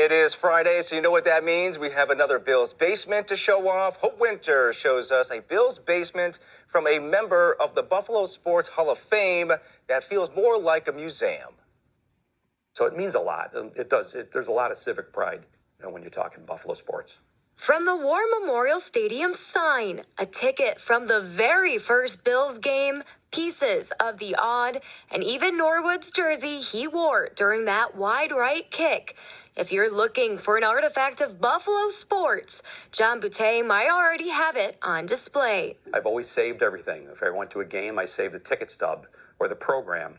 It is Friday, so you know what that means. We have another Bills basement to show off. Hope Winter shows us a Bills basement from a member of the Buffalo Sports Hall of Fame that feels more like a museum. So it means a lot. It does. There's a lot of civic pride when you're talking Buffalo sports. From the War Memorial Stadium sign, a ticket from the very first Bills game, pieces of the odd, and even Norwood's jersey he wore during that wide right kick. If you're looking for an artifact of Buffalo sports, John Boutte might already have it on display. I've always saved everything. If I went to a game, I saved the ticket stub or the program.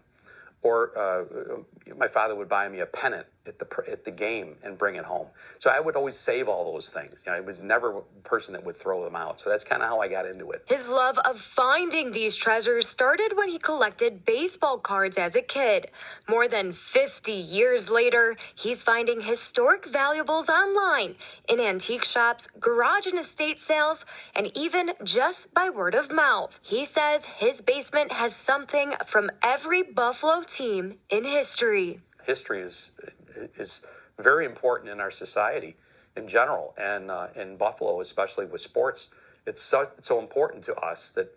Or my father would buy me a pennant at the game and bring it home. So I would always save all those things. I was never a person that would throw them out. So that's kind of how I got into it. His love of finding these treasures started when he collected baseball cards as a kid. More than 50 years later, he's finding historic valuables online, in antique shops, garage and estate sales, and even just by word of mouth. He says his basement has something from every Buffalo team in history. History is very important in our society in general, and in Buffalo, especially with sports. It's so important to us that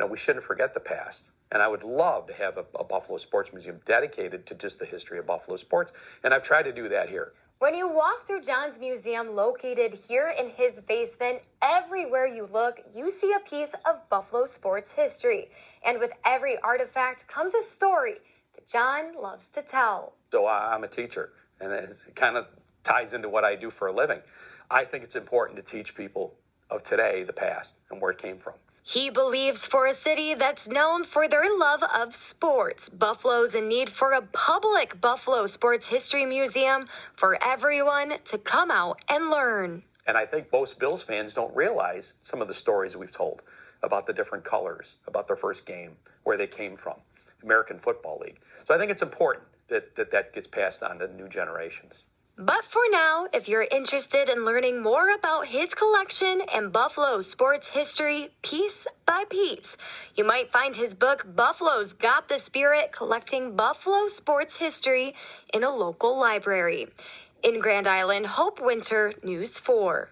we shouldn't forget the past. And I would love to have a Buffalo Sports Museum dedicated to just the history of Buffalo sports, and I've tried to do that here. When you walk through John's museum located here in his basement, everywhere you look, you see a piece of Buffalo sports history. And with every artifact comes a story that John loves to tell. So I'm a teacher, and it kind of ties into what I do for a living. I think it's important to teach people of today the past and where it came from. He believes for a city that's known for their love of sports, Buffalo's in need for a public Buffalo Sports History Museum for everyone to come out and learn. And I think most Bills fans don't realize some of the stories we've told about the different colors, about their first game, where they came from, the American Football League. So I think it's important that gets passed on to new generations. But for now, if you're interested in learning more about his collection and Buffalo sports history piece by piece, you might find his book, Buffalo's Got the Spirit, Collecting Buffalo Sports History, in a local library. In Grand Island, Hope Winter, News 4.